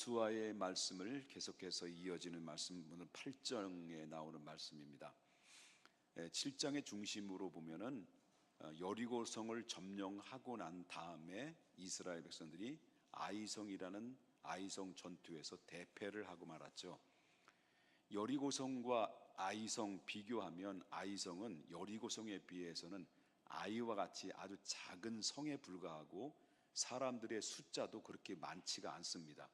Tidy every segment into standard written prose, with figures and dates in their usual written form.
주와의 말씀을 계속해서 이어지는 말씀, 오늘 8장에 나오는 말씀입니다. 7장의 중심으로 보면은 여리고성을 점령하고 난 다음에 이스라엘 백성들이 아이성이라는 아이성 전투에서 대패를 하고 말았죠. 여리고성과 아이성 비교하면 아이성은 여리고성에 비해서는 아이와 같이 아주 작은 성에 불과하고 사람들의 숫자도 그렇게 많지가 않습니다.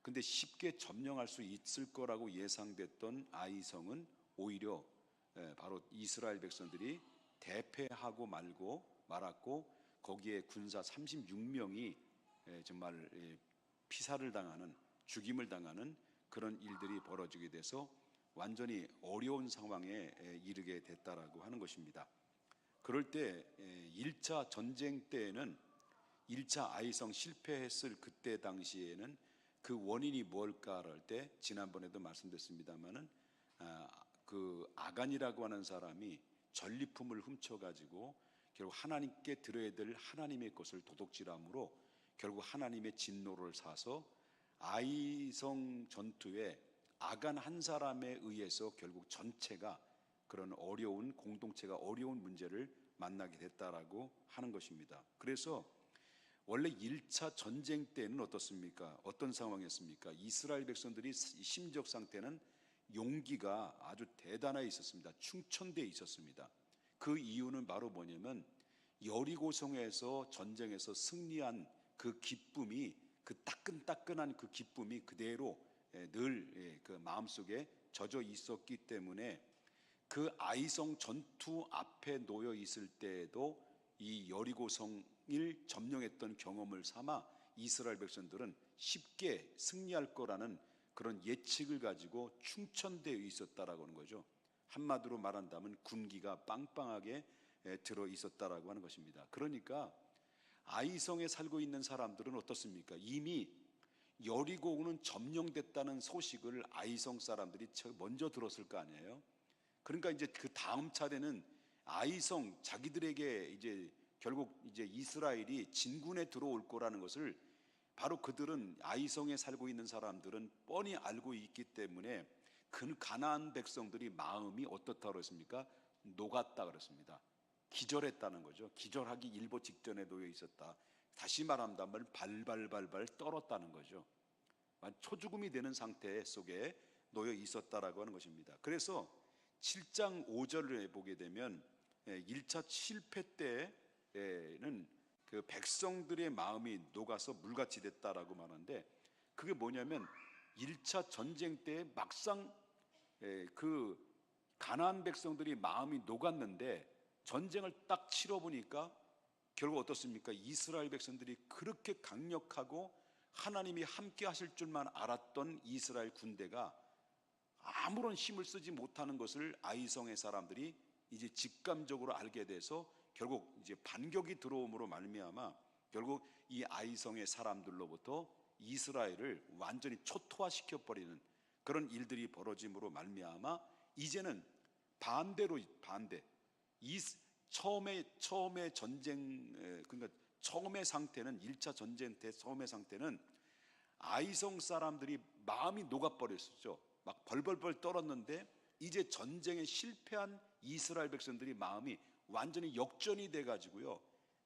근데 쉽게 점령할 수 있을 거라고 예상됐던 아이성은 오히려 바로 이스라엘 백성들이 대패하고 말았고, 거기에 군사 36명이 정말 피살을 당하는, 죽임을 당하는 그런 일들이 벌어지게 돼서 완전히 어려운 상황에 이르게 됐다라고 하는 것입니다. 그럴 때 1차 전쟁 때에는 1차 아이성 실패했을 그때 당시에는 그 원인이 뭘까 할 때, 지난번에도 말씀드렸습니다마는 그 아간이라고 하는 사람이 전리품을 훔쳐가지고 결국 하나님께 드려야 될 하나님의 것을 도둑질함으로 결국 하나님의 진노를 사서 아이성 전투에 아간 한 사람에 의해서 결국 전체가 그런 어려운 공동체가 어려운 문제를 만나게 됐다라고 하는 것입니다. 그래서 원래 1차 전쟁 때는 어떻습니까? 어떤 상황이었습니까? 이스라엘 백성들이 심적 상태는 용기가 아주 대단하게 있었습니다. 충천되어 있었습니다. 그 이유는 바로 뭐냐면 여리고성에서 전쟁에서 승리한 그 기쁨이, 그 따끈따끈한 그 기쁨이 그대로 늘 그 마음속에 젖어 있었기 때문에 그 아이성 전투 앞에 놓여 있을 때에도 이 여리고성을 점령했던 경험을 삼아 이스라엘 백성들은 쉽게 승리할 거라는 그런 예측을 가지고 충천되어 있었다라고 하는 거죠. 한마디로 말한다면 군기가 빵빵하게 들어 있었다라고 하는 것입니다. 그러니까 아이성에 살고 있는 사람들은 어떻습니까? 이미 여리고는 점령됐다는 소식을 아이성 사람들이 먼저 들었을 거 아니에요. 그러니까 이제 그 다음 차례는 아이성, 자기들에게 이제 결국 이제 이스라엘이 진군에 들어올 거라는 것을 바로 그들은, 아이성에 살고 있는 사람들은 뻔히 알고 있기 때문에 그 가나안 백성들이 마음이 어떻다고 그랬습니까? 녹았다 그랬습니다. 기절했다는 거죠. 기절하기 일보 직전에 놓여 있었다. 다시 말한다면 발발발발 떨었다는 거죠. 초죽음이 되는 상태 속에 놓여 있었다라고 하는 것입니다. 그래서 7장 5절을 보게 되면 1차 실패 때에는 그 백성들의 마음이 녹아서 물같이 됐다라고 말하는데, 그게 뭐냐면 1차 전쟁 때 막상 그 가나안 백성들이 마음이 녹았는데 전쟁을 딱 치러보니까 결국 어떻습니까? 이스라엘 백성들이 그렇게 강력하고 하나님이 함께 하실 줄만 알았던 이스라엘 군대가 아무런 힘을 쓰지 못하는 것을 아이성의 사람들이 이제 직감적으로 알게 돼서 결국 이제 반격이 들어옴으로 말미암아 결국 이 아이성의 사람들로부터 이스라엘을 완전히 초토화시켜 버리는 그런 일들이 벌어짐으로 말미암아 이제는 반대 처음에 전쟁, 그러니까 처음의 상태는 1차 전쟁 때 처음의 상태는 아이성 사람들이 마음이 녹아버렸었죠. 막 벌벌벌 떨었는데 이제 전쟁에 실패한 이스라엘 백성들이 마음이 완전히 역전이 돼가지고요,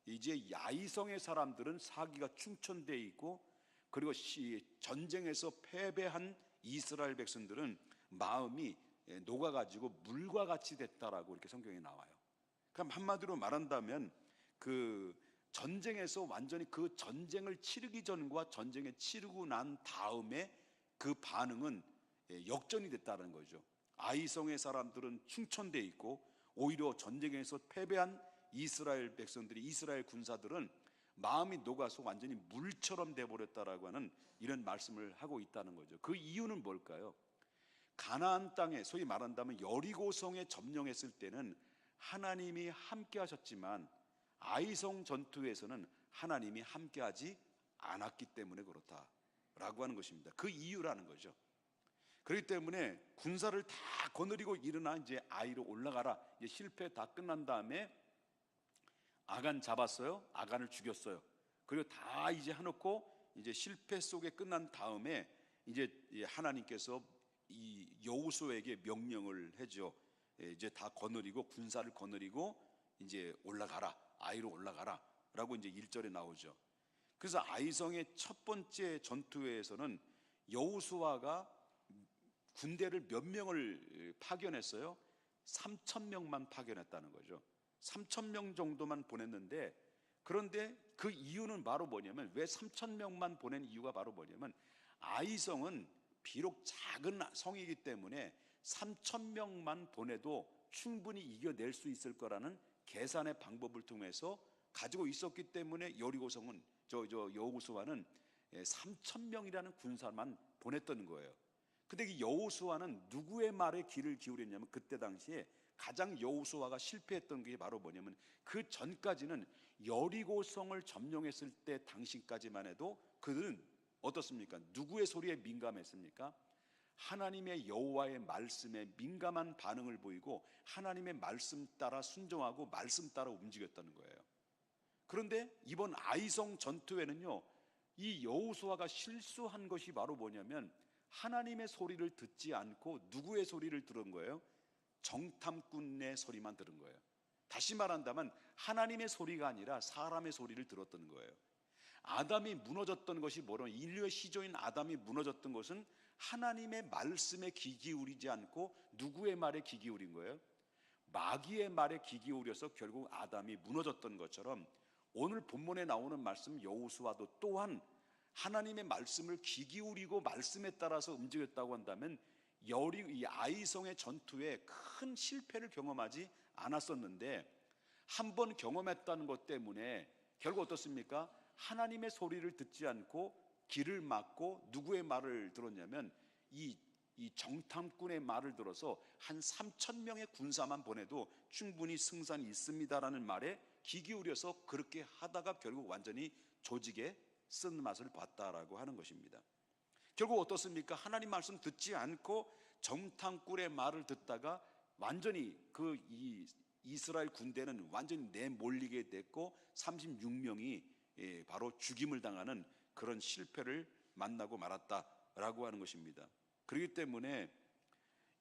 이제 아이성의 사람들은 사기가 충천되어 있고, 그리고 전쟁에서 패배한 이스라엘 백성들은 마음이 녹아가지고 물과 같이 됐다라고 이렇게 성경에 나와요. 그럼 한마디로 말한다면 그 전쟁에서 완전히 그 전쟁을 치르기 전과 전쟁에 치르고 난 다음에 그 반응은 역전이 됐다는 거죠. 아이성의 사람들은 충천되어 있고 오히려 전쟁에서 패배한 이스라엘 백성들이, 이스라엘 군사들은 마음이 녹아서 완전히 물처럼 돼버렸다라고 하는 이런 말씀을 하고 있다는 거죠. 그 이유는 뭘까요? 가나안 땅에, 소위 말한다면 여리고성에 점령했을 때는 하나님이 함께 하셨지만 아이성 전투에서는 하나님이 함께 하지 않았기 때문에 그렇다라고 하는 것입니다. 그 이유라는 거죠. 그렇기 때문에 군사를 다 거느리고 일어나 이제 아이로 올라가라, 이제 실패 다 끝난 다음에 아간 잡았어요. 아간을 죽였어요. 그리고 다 이제 해놓고 이제 실패 속에 끝난 다음에 이제 하나님께서 이 여호수아에게 명령을 해죠. 이제 다 거느리고 군사를 거느리고 이제 올라가라, 아이로 올라가라라고 이제 1절에 나오죠. 그래서 아이성의 첫 번째 전투회에서는 여호수아가 군대를 몇 명을 파견했어요? 3,000명만 파견했다는 거죠. 3,000명 정도만 보냈는데, 그런데 그 이유는 바로 뭐냐면, 왜 3,000명만 보낸 이유가 바로 뭐냐면, 아이성은 비록 작은 성이기 때문에 3,000명만 보내도 충분히 이겨낼 수 있을 거라는 계산의 방법을 통해서 가지고 있었기 때문에 여리고성은 여호수아는 3,000명이라는 군사만 보냈던 거예요. 근데 이 여호수아는 누구의 말에 귀를 기울였냐면, 그때 당시에 가장 여호수아가 실패했던 게 바로 뭐냐면, 그 전까지는 여리고성을 점령했을 때 당시까지만 해도 그들은 어떻습니까? 누구의 소리에 민감했습니까? 하나님의 여호와의 말씀에 민감한 반응을 보이고 하나님의 말씀 따라 순종하고 말씀 따라 움직였다는 거예요. 그런데 이번 아이성 전투에는요, 이 여호수아가 실수한 것이 바로 뭐냐면, 하나님의 소리를 듣지 않고 누구의 소리를 들은 거예요? 정탐꾼의 소리만 들은 거예요. 다시 말한다면 하나님의 소리가 아니라 사람의 소리를 들었던 거예요. 아담이 무너졌던 것이 뭐냐면, 인류의 시조인 아담이 무너졌던 것은 하나님의 말씀에 귀 기울이지 않고 누구의 말에 귀 기울인 거예요? 마귀의 말에 귀 기울여서 결국 아담이 무너졌던 것처럼, 오늘 본문에 나오는 말씀 여호수아도 또한 하나님의 말씀을 귀 기울이고 말씀에 따라서 움직였다고 한다면, 이 아이성의 전투에 큰 실패를 경험하지 않았었는데, 한 번 경험했다는 것 때문에 결국 어떻습니까? 하나님의 소리를 듣지 않고 길을 막고 누구의 말을 들었냐면, 이 정탐꾼의 말을 들어서 한 3,000명의 군사만 보내도 충분히 승산이 있습니다라는 말에 귀 기울여서 그렇게 하다가 결국 완전히 조직에 쓴 맛을 봤다라고 하는 것입니다. 결국 어떻습니까? 하나님 말씀 듣지 않고 정탐꾼의 말을 듣다가 완전히 이 이스라엘 군대는 완전히 내몰리게 됐고 36명이 바로 죽임을 당하는 그런 실패를 만나고 말았다라고 하는 것입니다. 그렇기 때문에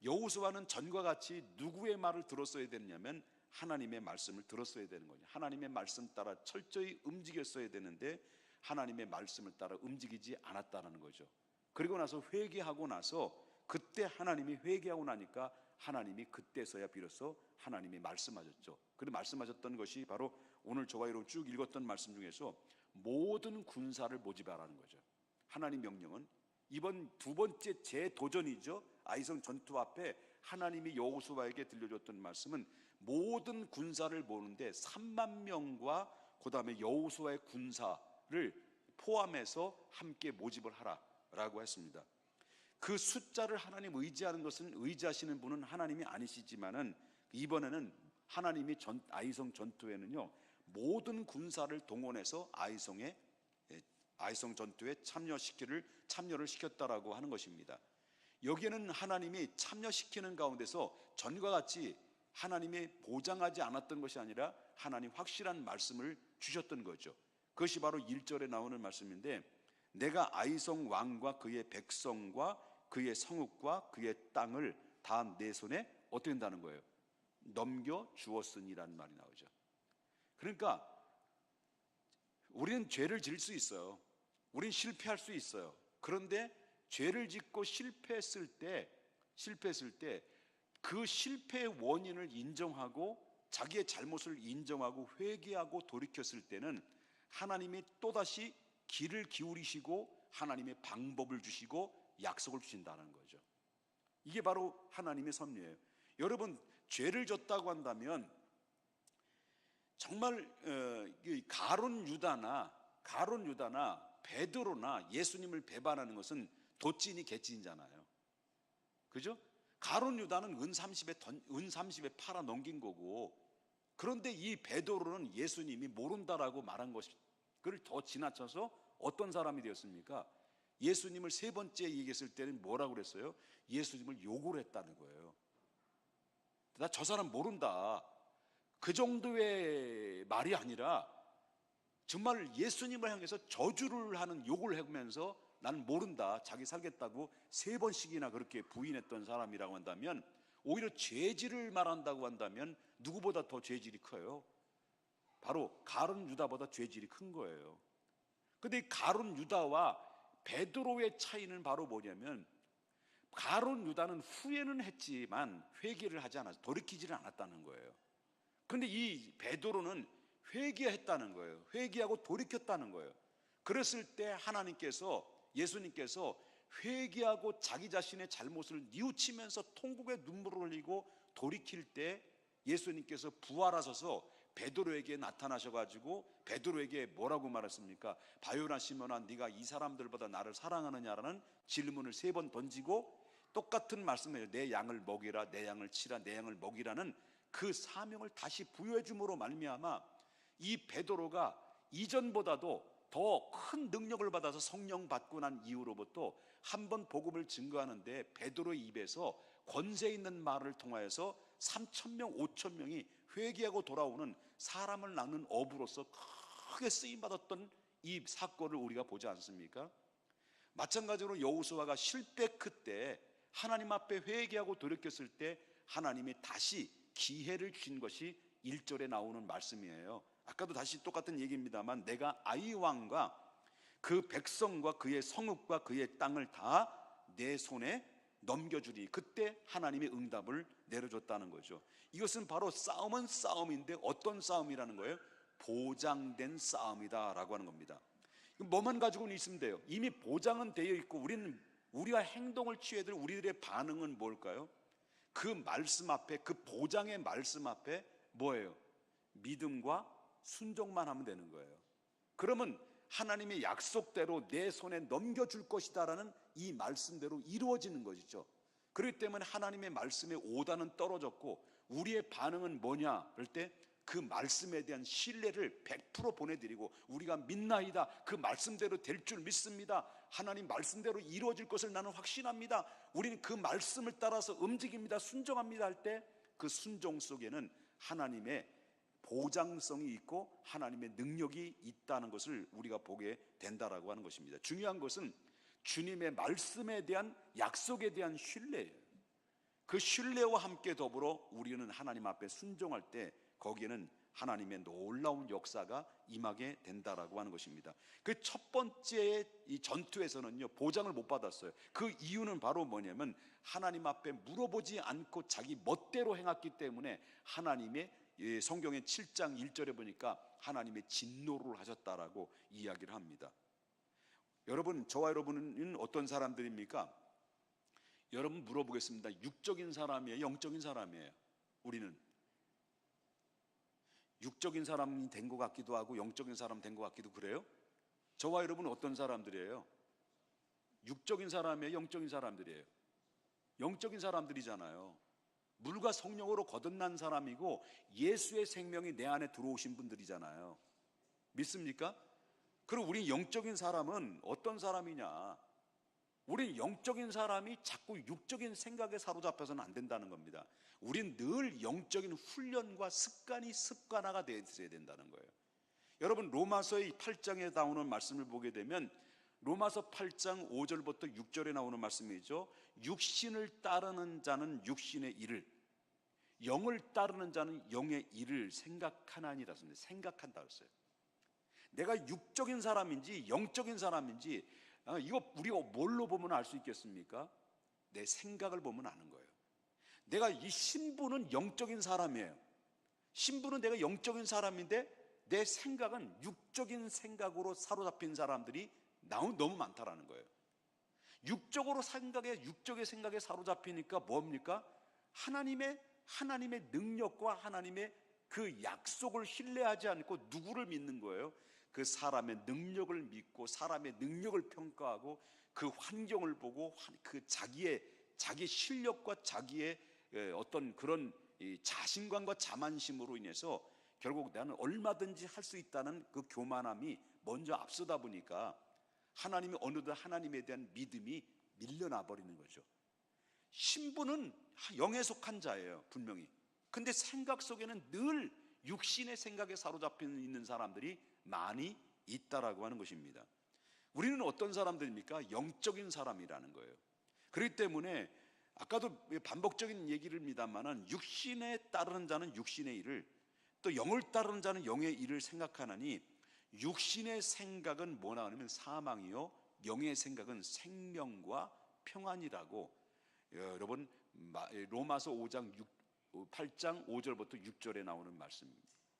여호수아는 전과 같이 누구의 말을 들었어야 되느냐면, 하나님의 말씀을 들었어야 되는 거죠. 하나님의 말씀 따라 철저히 움직였어야 되는데 하나님의 말씀을 따라 움직이지 않았다는 거죠. 그리고 나서 회개하고 나서, 그때 하나님이 회개하고 나니까 하나님이 그때서야 비로소 하나님이 말씀하셨죠. 그리고 말씀하셨던 것이 바로 오늘 저와 여러분 쭉 읽었던 말씀 중에서 모든 군사를 모집하라는 거죠. 하나님 명령은 이번 두 번째 재도전이죠. 아이성 전투 앞에 하나님이 여호수아에게 들려줬던 말씀은 모든 군사를 모으는데 3만 명과 그 다음에 여호수아의 군사를 포함해서 함께 모집을 하라라고 했습니다. 그 숫자를 하나님 의지하는 것은, 의지하시는 분은 하나님이 아니시지만은, 이번에는 하나님이 아이성 전투에는요, 모든 군사를 동원해서 아이성 전투에 참여를 시켰다라고 하는 것입니다. 여기에는 하나님이 참여시키는 가운데서 전과 같이 하나님이 보장하지 않았던 것이 아니라 하나님 확실한 말씀을 주셨던 거죠. 그것이 바로 1절에 나오는 말씀인데, 내가 아이성 왕과 그의 백성과 그의 성읍과 그의 땅을 다 내 손에 어떻게 한다는 거예요? 넘겨 주었으니라는 말이 나오죠. 그러니까 우리는 죄를 지을 수 있어요. 우리는 실패할 수 있어요. 그런데 죄를 짓고 실패했을 때 그 실패의 원인을 인정하고 자기의 잘못을 인정하고 회개하고 돌이켰을 때는 하나님이 또다시 귀를 기울이시고 하나님의 방법을 주시고 약속을 주신다는 거죠. 이게 바로 하나님의 섭리예요. 여러분, 죄를 졌다고 한다면 정말 가룟 유다나 베드로나 예수님을 배반하는 것은 도찐이 개찐이잖아요. 그죠? 가룟 유다는 은 30에 팔아 넘긴 거고, 그런데 이 베드로는 예수님이 모른다라고 말한 것을 더 지나쳐서 어떤 사람이 되었습니까? 예수님을 세 번째 얘기했을 때는 뭐라고 그랬어요? 예수님을 욕을 했다는 거예요. 나 저 사람 모른다, 그 정도의 말이 아니라 정말 예수님을 향해서 저주를 하는 욕을 하면서 나는 모른다, 자기 살겠다고 3번씩이나 그렇게 부인했던 사람이라고 한다면, 오히려 죄질을 말한다고 한다면 누구보다 더 죄질이 커요. 바로 가룟 유다보다 죄질이 큰 거예요. 근데 이 가룟 유다와 베드로의 차이는 바로 뭐냐면, 가룟 유다는 후회는 했지만 회개를 하지 않았어요. 돌이키지를 않았다는 거예요. 그런데 이 베드로는 회개했다는 거예요. 회개하고 돌이켰다는 거예요. 그랬을 때 예수님께서 회개하고 자기 자신의 잘못을 뉘우치면서 통곡의 눈물을 흘리고 돌이킬 때 예수님께서 부활하셔서 베드로에게 나타나셔가지고 베드로에게 뭐라고 말했습니까? 바요나 시몬아, 네가 이 사람들보다 나를 사랑하느냐라는 질문을 3번 던지고 똑같은 말씀을, 내 양을 먹이라, 내 양을 치라, 내 양을 먹이라는 그 사명을 다시 부여해 줌으로 말미암아 이 베드로가 이전보다도 더 큰 능력을 받아서 성령 받고 난 이후로부터 한 번 복음을 증거하는데 베드로의 입에서 권세 있는 말을 통하여서 3,000명, 5,000명이 회개하고 돌아오는 사람을 낳는 어부로서 크게 쓰임받았던 이 사건을 우리가 보지 않습니까? 마찬가지로 여호수아가 실패크 때 하나님 앞에 회개하고 돌이켰을 때 하나님이 다시 기회를 주신 것이 1절에 나오는 말씀이에요. 아까도 다시 똑같은 얘기입니다만, 내가 아이 왕과 그 백성과 그의 성읍과 그의 땅을 다 내 손에 넘겨주리. 그때 하나님의 응답을 내려줬다는 거죠. 이것은 바로 싸움은 싸움인데 어떤 싸움이라는 거예요? 보장된 싸움이다 라고 하는 겁니다. 뭐만 가지고는 있으면 돼요. 이미 보장은 되어 있고 우리가 행동을 취해야 될 우리들의 반응은 뭘까요? 그 말씀 앞에, 그 보장의 말씀 앞에 뭐예요? 믿음과 순종만 하면 되는 거예요. 그러면 하나님의 약속대로 내 손에 넘겨줄 것이다라는 이 말씀대로 이루어지는 것이죠. 그렇기 때문에 하나님의 말씀에 오다는 떨어졌고 우리의 반응은 뭐냐 할 때 그 말씀에 대한 신뢰를 100% 보내드리고, 우리가 믿나이다, 그 말씀대로 될 줄 믿습니다, 하나님 말씀대로 이루어질 것을 나는 확신합니다, 우리는 그 말씀을 따라서 움직입니다, 순종합니다 할 때 그 순종 속에는 하나님의 보장성이 있고 하나님의 능력이 있다는 것을 우리가 보게 된다라고 하는 것입니다. 중요한 것은 주님의 말씀에 대한 약속에 대한 신뢰예요. 그 신뢰와 함께 더불어 우리는 하나님 앞에 순종할 때 거기에는 하나님의 놀라운 역사가 임하게 된다라고 하는 것입니다. 그 첫 번째 이 전투에서는요, 보장을 못 받았어요. 그 이유는 바로 뭐냐면 하나님 앞에 물어보지 않고 자기 멋대로 행했기 때문에 하나님의, 성경의 7장 1절에 보니까 하나님의 진노를 하셨다라고 이야기를 합니다. 여러분, 저와 여러분은 어떤 사람들입니까? 여러분 물어보겠습니다. 육적인 사람이에요, 영적인 사람이에요? 우리는 육적인 사람이 된 것 같기도 하고 영적인 사람 된 것 같기도 그래요. 저와 여러분은 어떤 사람들이에요? 육적인 사람이에요, 영적인 사람들이에요? 영적인 사람들이잖아요. 물과 성령으로 거듭난 사람이고 예수의 생명이 내 안에 들어오신 분들이잖아요. 믿습니까? 그리고 우리 영적인 사람은 어떤 사람이냐? 우리 영적인 사람이 자꾸 육적인 생각에 사로잡혀서는 안 된다는 겁니다. 우린 늘 영적인 훈련과 습관화가 되어야 된다는 거예요. 여러분, 로마서의 8장에 나오는 말씀을 보게 되면 로마서 8장 5절부터 6절에 나오는 말씀이죠. 육신을 따르는 자는 육신의 일을, 영을 따르는 자는 영의 일을 생각하나니라 했습니다. 생각한다 했어요. 내가 육적인 사람인지 영적인 사람인지 이거 우리가 뭘로 보면 알 수 있겠습니까? 내 생각을 보면 아는 거예요. 내가 이 신부는 영적인 사람이에요. 신부는 내가 영적인 사람인데 내 생각은 육적인 생각으로 사로잡힌 사람들이 너무 많다라는 거예요. 육적으로 생각에, 육적의 생각에 사로잡히니까 뭡니까? 하나님의 능력과 하나님의 그 약속을 신뢰하지 않고 누구를 믿는 거예요? 그 사람의 능력을 믿고 사람의 능력을 평가하고 그 환경을 보고 그 자기 실력과 자기의 어떤 그런 자신감과 자만심으로 인해서 결국 나는 얼마든지 할 수 있다는 그 교만함이 먼저 앞서다 보니까 하나님이 어느덧 하나님에 대한 믿음이 밀려나 버리는 거죠. 신부는 영에 속한 자예요, 분명히. 근데 생각 속에는 늘 육신의 생각에 사로잡혀 있는 사람들이 많이 있다라고 하는 것입니다. 우리는 어떤 사람들입니까? 영적인 사람이라는 거예요. 그렇기 때문에 아까도 반복적인 얘기를 합니다만은 육신에 따르는 자는 육신의 일을, 또 영을 따르는 자는 영의 일을 생각하나니 육신의 생각은 뭐나 하면 사망이요 영의 생각은 생명과 평안이라고 여러분 로마서 8장 5절부터 6절에 나오는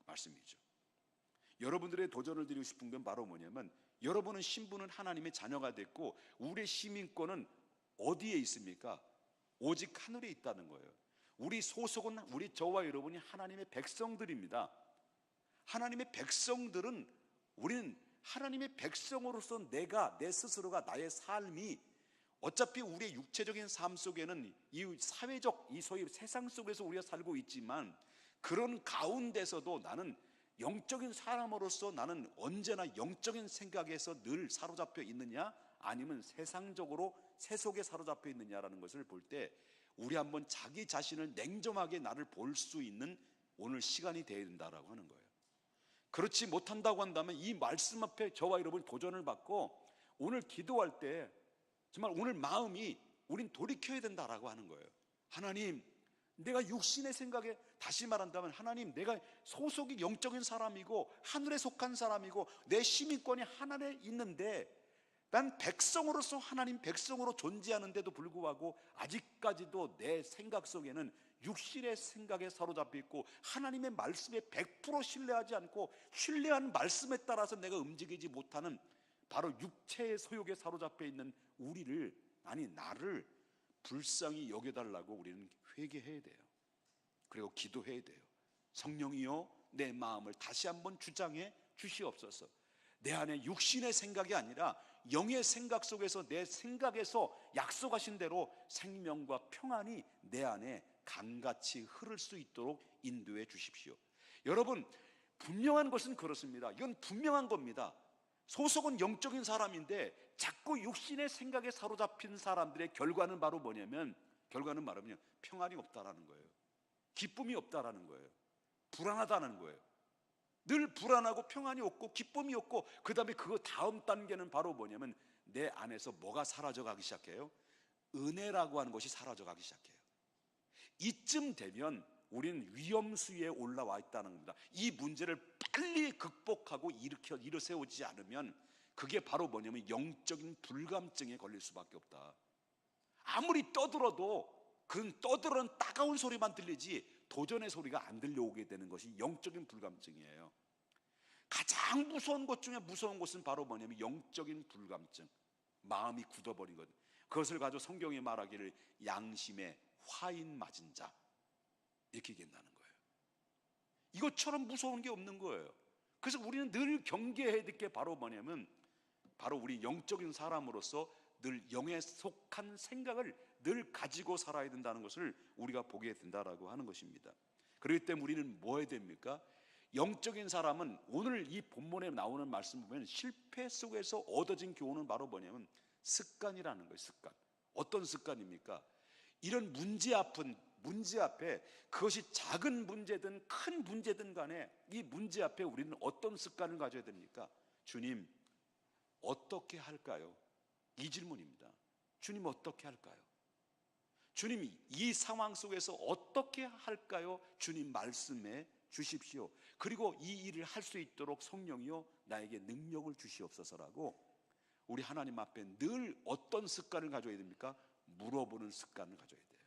말씀이죠. 여러분들의 도전을 드리고 싶은 건 바로 뭐냐면, 여러분은 신분은 하나님의 자녀가 됐고 우리의 시민권은 어디에 있습니까? 오직 하늘에 있다는 거예요. 우리 소속은 저와 여러분이 하나님의 백성들입니다. 하나님의 백성들은, 우리는 하나님의 백성으로서 내 스스로가, 나의 삶이 어차피 우리의 육체적인 삶 속에는 이 사회적, 이 소위 세상 속에서 우리가 살고 있지만, 그런 가운데서도 나는 영적인 사람으로서 나는 언제나 영적인 생각에서 늘 사로잡혀 있느냐, 아니면 세상적으로 세속에 사로잡혀 있느냐라는 것을 볼 때 우리 한번 자기 자신을 냉정하게 나를 볼 수 있는 오늘 시간이 되어야 된다라고 하는 거예요. 그렇지 못한다고 한다면 이 말씀 앞에 저와 여러분이 도전을 받고 오늘 기도할 때 정말 오늘 마음이 우린 돌이켜야 된다라고 하는 거예요. 하나님, 내가 육신의 생각에, 다시 말한다면 하나님, 내가 소속이 영적인 사람이고 하늘에 속한 사람이고 내 시민권이 하늘에 있는데 난 백성으로서 하나님 백성으로 존재하는데도 불구하고 아직까지도 내 생각 속에는 육신의 생각에 사로잡혀 있고 하나님의 말씀에 100% 신뢰하지 않고 신뢰한 말씀에 따라서 내가 움직이지 못하는 바로 육체의 소욕에 사로잡혀 있는 우리를, 아니 나를 불쌍히 여겨달라고 우리는 회개해야 돼요. 그리고 기도해야 돼요. 성령이여, 내 마음을 다시 한번 주장해 주시옵소서. 내 안에 육신의 생각이 아니라 영의 생각 속에서, 내 생각에서 약속하신 대로 생명과 평안이 내 안에 강같이 흐를 수 있도록 인도해 주십시오. 여러분, 분명한 것은 그렇습니다. 이건 분명한 겁니다. 소속은 영적인 사람인데 자꾸 육신의 생각에 사로잡힌 사람들의 결과는 바로 뭐냐면, 결과는 말하면 평안이 없다라는 거예요. 기쁨이 없다라는 거예요. 불안하다는 거예요. 늘 불안하고 평안이 없고 기쁨이 없고, 그 다음에 그 다음 단계는 바로 뭐냐면 내 안에서 뭐가 사라져가기 시작해요? 은혜라고 하는 것이 사라져가기 시작해요. 이쯤 되면 우리는 위험수위에 올라와 있다는 겁니다. 이 문제를 빨리 극복하고 일어세우지 않으면 그게 바로 뭐냐면 영적인 불감증에 걸릴 수밖에 없다. 아무리 떠들어도 그 떠들어는 따가운 소리만 들리지 도전의 소리가 안 들려오게 되는 것이 영적인 불감증이에요. 가장 무서운 것 중에 무서운 것은 바로 뭐냐면 영적인 불감증, 마음이 굳어버린 것. 그것을 가지고 성경이 말하기를 양심에 화인 맞은 자, 이렇게 얘기한다는 거예요. 이것처럼 무서운 게 없는 거예요. 그래서 우리는 늘 경계해야 될 게 바로 뭐냐면, 바로 우리 영적인 사람으로서 늘 영에 속한 생각을 늘 가지고 살아야 된다는 것을 우리가 보게 된다라고 하는 것입니다. 그렇기 때문에 우리는 뭐 해야 됩니까? 영적인 사람은 오늘 이 본문에 나오는 말씀 보면 실패 속에서 얻어진 교훈은 바로 뭐냐면 습관이라는 거예요. 습관. 어떤 습관입니까? 이런 문제 앞에, 그것이 작은 문제든 큰 문제든 간에 이 문제 앞에 우리는 어떤 습관을 가져야 됩니까? 주님, 어떻게 할까요? 이 질문입니다. 주님, 어떻게 할까요? 주님, 이 상황 속에서 어떻게 할까요? 주님, 말씀해 주십시오. 그리고 이 일을 할 수 있도록 성령이요 나에게 능력을 주시옵소서라고 우리 하나님 앞에 늘 어떤 습관을 가져야 됩니까? 물어보는 습관을 가져야 돼요.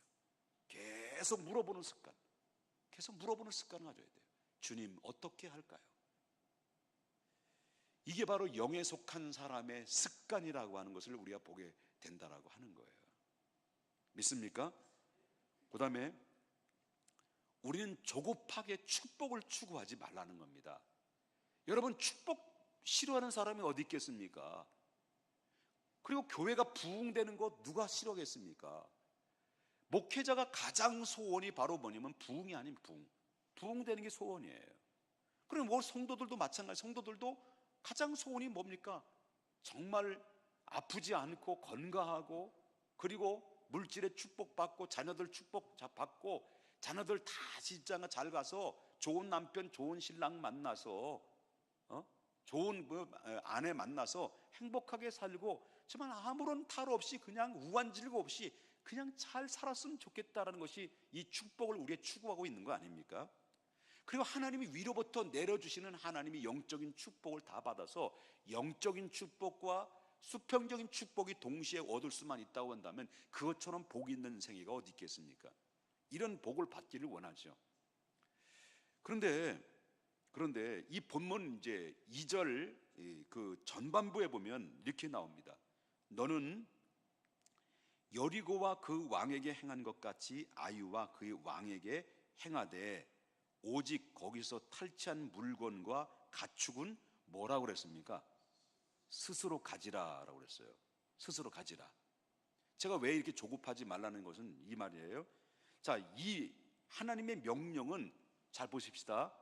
계속 물어보는 습관, 계속 물어보는 습관을 가져야 돼요. 주님, 어떻게 할까요? 이게 바로 영에 속한 사람의 습관이라고 하는 것을 우리가 보게 된다라고 하는 거예요. 믿습니까? 그 다음에 우리는 조급하게 축복을 추구하지 말라는 겁니다. 여러분, 축복 싫어하는 사람이 어디 있겠습니까? 그리고 교회가 부흥되는 거 누가 싫어하겠습니까? 목회자가 가장 소원이 바로 뭐냐면 부흥이 아닌 부흥되는 게 소원이에요. 그럼 뭐 성도들도 마찬가지. 성도들도 가장 소원이 뭡니까? 정말 아프지 않고 건강하고, 그리고 물질의 축복받고, 자녀들 축복받고, 자녀들 다 진짜 잘 가서 좋은 남편 좋은 신랑 만나서 좋은 아내 만나서 행복하게 살고 정말 아무런 탈 없이 그냥 우환질고 없이 그냥 잘 살았으면 좋겠다라는 것이 이 축복을 우리가 추구하고 있는 거 아닙니까? 그리고 하나님이 위로부터 내려주시는 하나님이 영적인 축복을 다 받아서 영적인 축복과 수평적인 축복이 동시에 얻을 수만 있다고 한다면 그것처럼 복 있는 생애가 어디 있겠습니까? 이런 복을 받기를 원하죠. 그런데 이 본문 이제 2절 그 전반부에 보면 이렇게 나옵니다. 너는 여리고와 그 왕에게 행한 것 같이 아이와 그 왕에게 행하되 오직 거기서 탈취한 물건과 가축은 뭐라고 그랬습니까? 스스로 가지라라고 그랬어요. 스스로 가지라. 제가 왜 이렇게 조급하지 말라는 것은 이 말이에요. 자, 이 하나님의 명령은 잘 보십시다.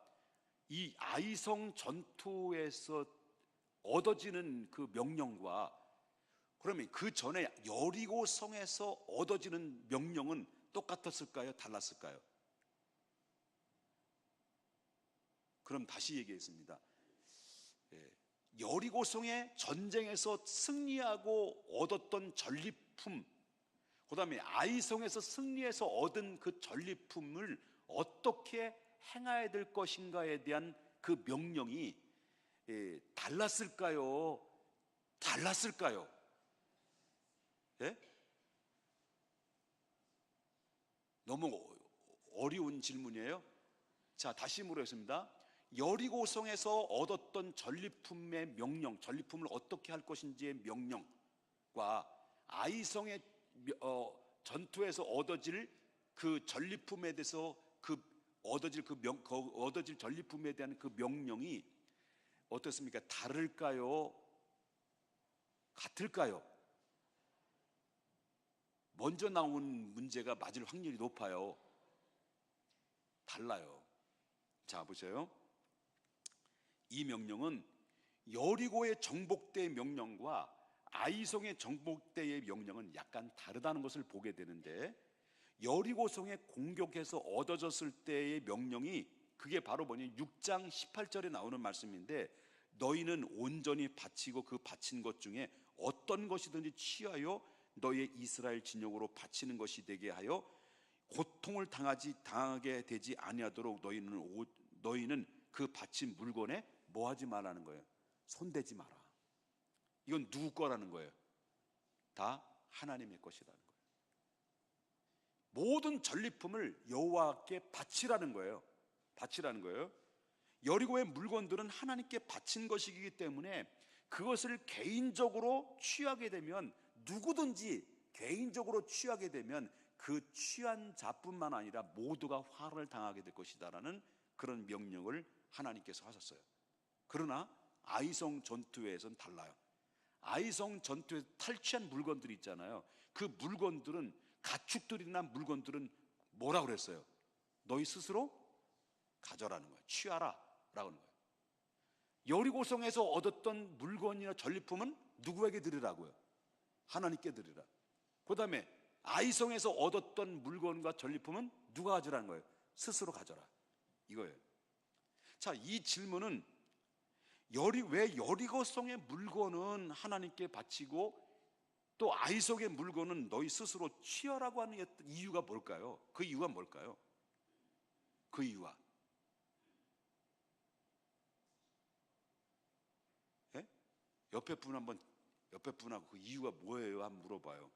이 아이성 전투에서 얻어지는 그 명령과 그러면 그 전에 여리고 성에서 얻어지는 명령은 똑같았을까요? 달랐을까요? 그럼 다시 얘기했습니다. 여리고 성의 전쟁에서 승리하고 얻었던 전리품, 그 다음에 아이성에서 승리해서 얻은 그 전리품을 어떻게 행해야 될 것인가에 대한 그 명령이 달랐을까요? 달랐을까요? 예? 너무 어려운 질문이에요. 자, 다시 물어보겠습니다. 여리고성에서 얻었던 전리품의 명령, 전리품을 어떻게 할 것인지의 명령과 아이성의 전투에서 얻어질 그 전리품에 대해서 얻어질 전리품에 대한 그 명령이 어떻습니까? 다를까요? 같을까요? 먼저 나온 문제가 맞을 확률이 높아요. 달라요. 자, 보세요. 이 명령은 여리고의 정복대의 명령과 아이성의 정복대의 명령은 약간 다르다는 것을 보게 되는데, 여리고성에 공격해서 얻어졌을 때의 명령이 그게 바로 뭐냐, 6장 18절에 나오는 말씀인데, 너희는 온전히 바치고 그 바친 것 중에 어떤 것이든지 취하여 너희의 이스라엘 진영으로 바치는 것이 되게 하여 고통을 당하게 되지 아니하도록 너희는 그 바친 물건에 뭐 하지 말라는 거예요? 손대지 마라. 이건 누구 거라는 거예요? 다 하나님의 것이라는 거예요. 모든 전리품을 여호와께 바치라는 거예요. 바치라는 거예요. 여리고의 물건들은 하나님께 바친 것이기 때문에 그것을 개인적으로 취하게 되면, 누구든지 개인적으로 취하게 되면 그 취한 자뿐만 아니라 모두가 화를 당하게 될 것이다라는 그런 명령을 하나님께서 하셨어요. 그러나 아이성 전투에서는 달라요. 아이성 전투에서 탈취한 물건들이 있잖아요. 그 물건들은, 가축들이나 물건들은 뭐라고 그랬어요? 너희 스스로 가져라는 거예요. 취하라 라고 하는 거예요. 여리고성에서 얻었던 물건이나 전리품은 누구에게 드리라고요? 하나님께 드리라. 그 다음에 아이성에서 얻었던 물건과 전리품은 누가 가져라는 거예요? 스스로 가져라, 이거예요. 자, 이 질문은 왜 여리고성의 물건은 하나님께 바치고 또 아이성의 물건은 너희 스스로 취하라고 하는 이유가 뭘까요? 그 이유가 뭘까요? 그 이유가 예? 옆에 분하고 그 이유가 뭐예요? 한번 물어봐요.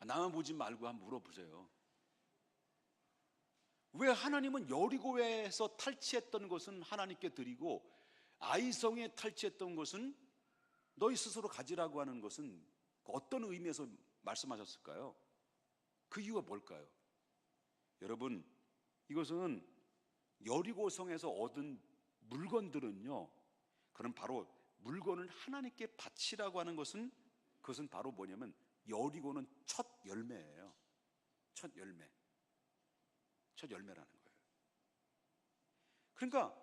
나만 보지 말고 한번 물어보세요. 왜 하나님은 여리고에서 탈취했던 것은 하나님께 드리고 아이성에 탈취했던 것은 너희 스스로 가지라고 하는 것은 어떤 의미에서 말씀하셨을까요? 그 이유가 뭘까요? 여러분, 이것은 여리고성에서 얻은 물건들은요, 그럼 바로 물건을 하나님께 바치라고 하는 것은, 그것은 바로 뭐냐면 여리고는 첫 열매예요. 첫 열매. 첫 열매라는 거예요. 그러니까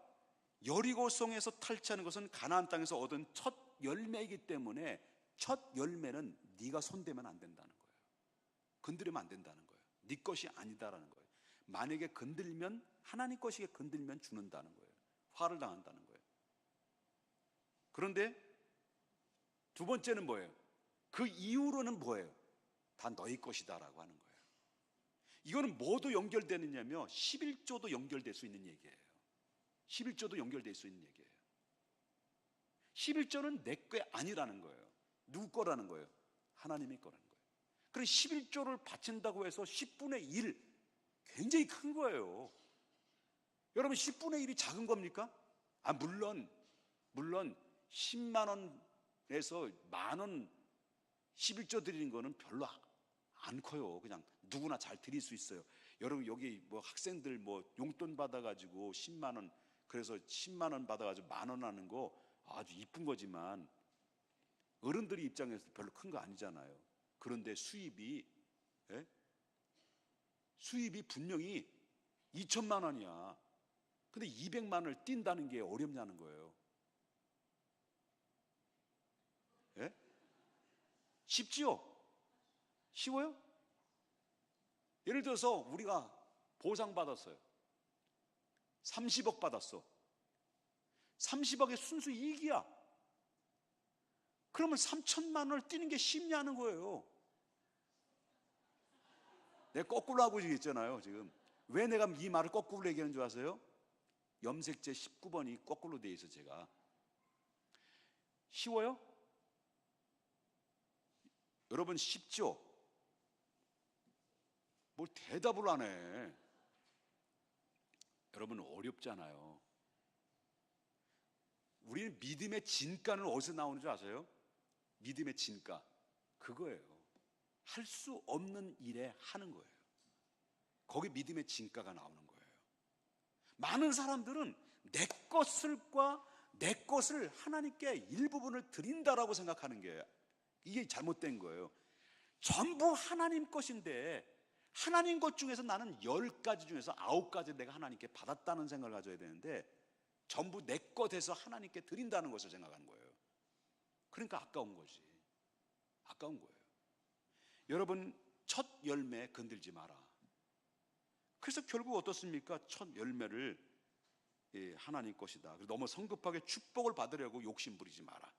여리고성에서 탈취하는 것은 가나안 땅에서 얻은 첫 열매이기 때문에 첫 열매는 네가 손대면 안 된다는 거예요. 건드리면 안 된다는 거예요. 네 것이 아니다라는 거예요. 만약에 건들면, 하나님 것이 건들면 죽는다는 거예요. 화를 당한다는 거예요. 그런데 두 번째는 뭐예요? 그 이후로는 뭐예요? 다 너희 것이다라고 하는 거예요. 이거는 뭐도 연결되느냐면 11조도 연결될 수 있는 얘기예요. 11조도 연결될 수 있는 얘기예요. 11조는 내 게 아니라는 거예요. 누구 거라는 거예요? 하나님의 거라는 거예요. 그럼 11조를 바친다고 해서 10분의 1, 굉장히 큰 거예요. 여러분, 10분의 1이 작은 겁니까? 물론 10만 원에서 만 원 11조 드리는 거는 별로 안 커요. 그냥 누구나 잘 드릴 수 있어요. 여러분, 여기 뭐 학생들 뭐 용돈 받아가지고 10만 원, 그래서 10만 원 받아가지고 만 원 하는 거 아주 이쁜 거지만 어른들이 입장에서 별로 큰 거 아니잖아요. 그런데 수입이 분명히 2천만 원이야. 근데 200만 원을 띈다는 게 어렵냐는 거예요. 쉽지요? 쉬워요? 예를 들어서 우리가 보상받았어요. 30억 받았어. 30억의 순수 이익이야. 그러면 3천만 원을 띄는 게 쉽냐는 거예요. 내가 거꾸로 하고 있잖아요, 지금. 왜 내가 이 말을 거꾸로 얘기하는 줄 아세요? 염색제 19번이 거꾸로 돼 있어, 제가. 쉬워요? 여러분, 쉽죠? 뭘 대답을 안 해. 여러분, 어렵잖아요. 우리는 믿음의 진가는 어디서 나오는 줄 아세요? 믿음의 진가, 그거예요. 할 수 없는 일에 하는 거예요. 거기 믿음의 진가가 나오는 거예요. 많은 사람들은 내 것을 하나님께 일부분을 드린다라고 생각하는 게, 이게 잘못된 거예요. 전부 하나님 것인데 하나님 것 중에서 나는 10가지 중에서 9가지 내가 하나님께 받았다는 생각을 가져야 되는데 전부 내 것에서 하나님께 드린다는 것을 생각하는 거예요. 그러니까 아까운 거지. 아까운 거예요. 여러분, 첫 열매 건들지 마라. 그래서 결국 어떻습니까? 첫 열매를 하나님 것이다. 너무 성급하게 축복을 받으려고 욕심 부리지 마라.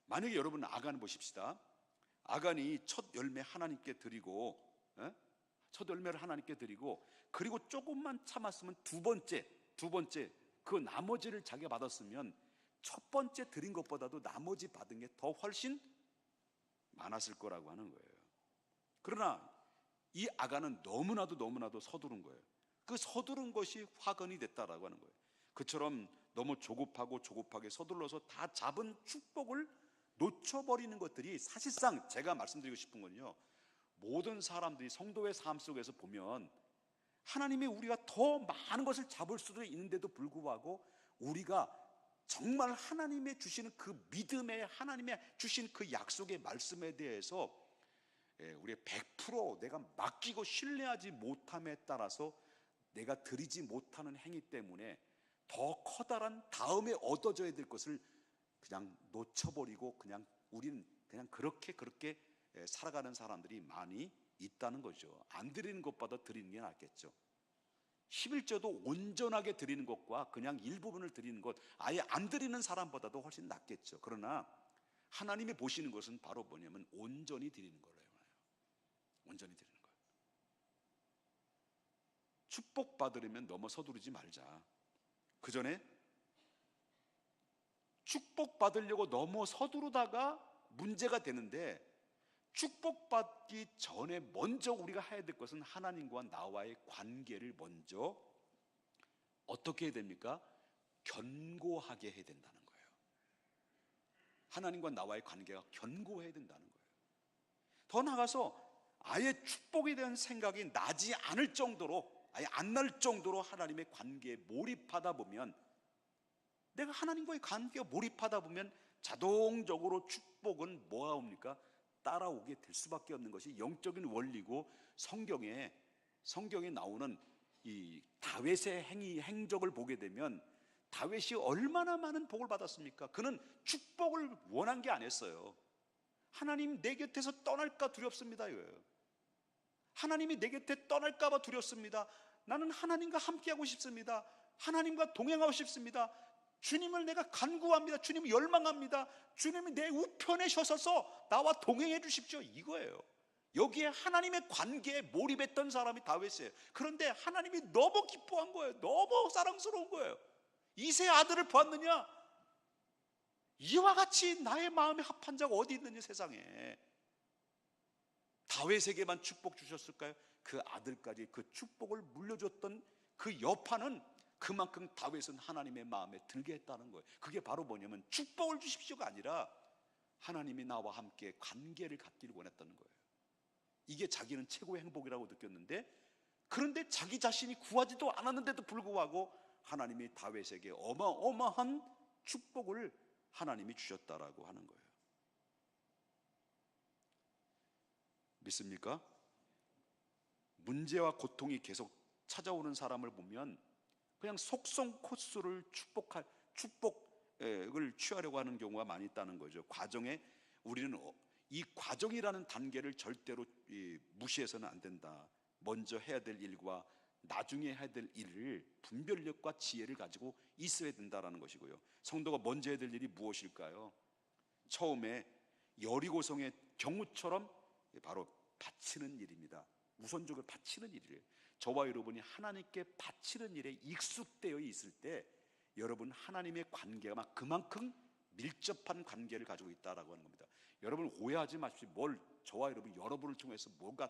만약에 여러분 아간을 보십시다. 아간이 첫 열매 하나님께 드리고, 첫 열매를 하나님께 드리고, 그리고 조금만 참았으면 두 번째 그 나머지를 자기가 받았으면 첫 번째 드린 것보다도 나머지 받은 게 더 훨씬 많았을 거라고 하는 거예요. 그러나 이 아간은 너무나도 서두른 거예요. 그 서두른 것이 화근이 됐다라고 하는 거예요. 그처럼 너무 조급하게 서둘러서 다 잡은 축복을 놓쳐버리는 것들이, 사실상 제가 말씀드리고 싶은 건요, 모든 사람들이 성도의 삶 속에서 보면 하나님이 우리가 더 많은 것을 잡을 수도 있는데도 불구하고 우리가 정말 하나님의 주시는 그 믿음에, 하나님의 주신 그 약속의 말씀에 대해서 우리가 100% 내가 맡기고 신뢰하지 못함에 따라서 내가 드리지 못하는 행위 때문에 더 커다란 다음에 얻어져야 될 것을 그냥 놓쳐버리고 그냥 우리는 그냥 그렇게 살아가는 사람들이 많이 있다는 거죠. 안 드리는 것보다 드리는 게 낫겠죠. 11조도 온전하게 드리는 것과 그냥 일부분을 드리는 것, 아예 안 드리는 사람보다도 훨씬 낫겠죠. 그러나 하나님이 보시는 것은 바로 뭐냐면 온전히 드리는 거예요. 온전히 드리는 거예요. 축복 받으려면 너무 서두르지 말자. 그 전에 축복 받으려고 너무 서두르다가 문제가 되는데, 축복받기 전에 먼저 우리가 해야 될 것은 하나님과 나와의 관계를 먼저 어떻게 해야 됩니까? 견고하게 해야 된다는 거예요. 하나님과 나와의 관계가 견고해야 된다는 거예요. 더 나아가서 아예 축복에 대한 생각이 나지 않을 정도로, 아예 안 날 정도로 하나님의 관계에 몰입하다 보면, 내가 하나님과의 관계에 몰입하다 보면 자동적으로 축복은 뭐가 옵니까? 따라오게 될 수밖에 없는 것이 영적인 원리고, 성경에 나오는 이 다윗의 행적을 보게 되면 다윗이 얼마나 많은 복을 받았습니까? 그는 축복을 원한 게 아니었어요. 하나님 내 곁에서 떠날까 두렵습니다, 이거예요. 하나님이 내 곁에 떠날까 봐 두렵습니다. 나는 하나님과 함께하고 싶습니다. 하나님과 동행하고 싶습니다. 주님을 내가 간구합니다. 주님을 열망합니다. 주님이 내 우편에 서셔서 나와 동행해 주십시오. 이거예요. 여기에 하나님의 관계에 몰입했던 사람이 다윗이에요. 그런데 하나님이 너무 기뻐한 거예요. 너무 사랑스러운 거예요. 이세 아들을 보았느냐? 이와 같이 나의 마음에 합한 자가 어디 있느냐 세상에. 다윗에게만 축복 주셨을까요? 그 아들까지 그 축복을 물려줬던 그 여파는 그만큼 다윗은 하나님의 마음에 들게 했다는 거예요. 그게 바로 뭐냐면 축복을 주십시오가 아니라 하나님이 나와 함께 관계를 갖기를 원했다는 거예요. 이게 자기는 최고의 행복이라고 느꼈는데, 그런데 자기 자신이 구하지도 않았는데도 불구하고 하나님이 다윗에게 어마어마한 축복을 하나님이 주셨다라고 하는 거예요. 믿습니까? 문제와 고통이 계속 찾아오는 사람을 보면 그냥 속성 코스를 축복을 취하려고 하는 경우가 많이 있다는 거죠. 과정에 우리는 이 과정이라는 단계를 절대로 무시해서는 안 된다. 먼저 해야 될 일과 나중에 해야 될 일을 분별력과 지혜를 가지고 있어야 된다는 것이고요. 성도가 먼저 해야 될 일이 무엇일까요? 처음에 여리고성의 경우처럼 바로 바치는 일입니다. 우선적으로 바치는 일이에요. 저와 여러분이 하나님께 바치는 일에 익숙되어 있을 때 여러분 하나님의 관계가 그만큼 밀접한 관계를 가지고 있다라고 하는 겁니다. 여러분 오해하지 마십시오. 저와 여러분을 통해서 뭔가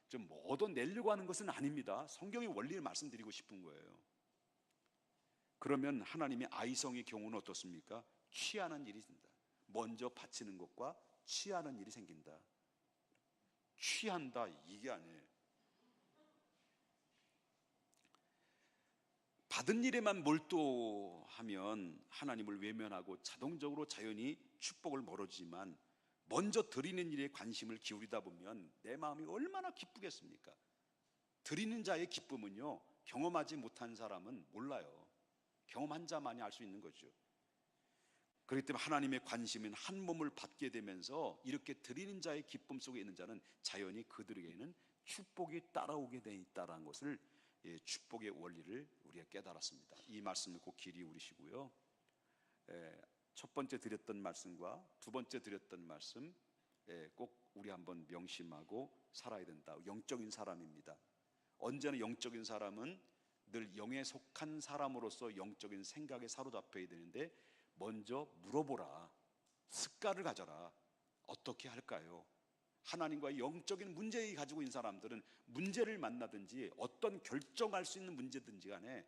좀 얻어내려고 하는 것은 아닙니다. 성경의 원리를 말씀드리고 싶은 거예요. 그러면 하나님의 아이성의 경우는 어떻습니까? 취하는 일이 생긴다. 먼저 바치는 것과 취하는 일이 생긴다. 취한다 이게 아니에요. 받은 일에만 몰두하면 하나님을 외면하고 자동적으로 자연히 축복을 멀어지지만 먼저 드리는 일에 관심을 기울이다 보면 내 마음이 얼마나 기쁘겠습니까? 드리는 자의 기쁨은요, 경험하지 못한 사람은 몰라요. 경험한 자만이 알 수 있는 거죠. 그렇기 때문에 하나님의 관심은 한 몸을 받게 되면서 이렇게 드리는 자의 기쁨 속에 있는 자는 자연히 그들에게는 축복이 따라오게 돼 있다는 것을, 축복의 원리를 우리가 깨달았습니다. 이 말씀을 꼭 길이 우리시고요. 첫 번째 드렸던 말씀과 두 번째 드렸던 말씀 꼭 우리 한번 명심하고 살아야 된다. 영적인 사람입니다. 언제나 영적인 사람은 늘 영에 속한 사람으로서 영적인 생각에 사로잡혀야 되는데, 먼저 물어보라. 습관을 가져라. 어떻게 할까요? 하나님과의 영적인 문제를 가지고 있는 사람들은 문제를 만나든지 어떤 결정할 수 있는 문제든지 간에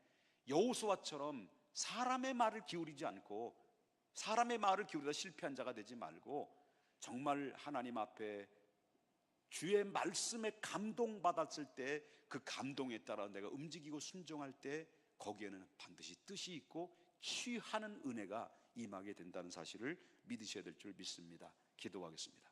여호수아처럼 사람의 말을 기울이지 않고, 사람의 말을 기울이다 실패한 자가 되지 말고 정말 하나님 앞에 주의 말씀에 감동받았을 때 그 감동에 따라 내가 움직이고 순종할 때 거기에는 반드시 뜻이 있고 취하는 은혜가 임하게 된다는 사실을 믿으셔야 될 줄 믿습니다. 기도하겠습니다.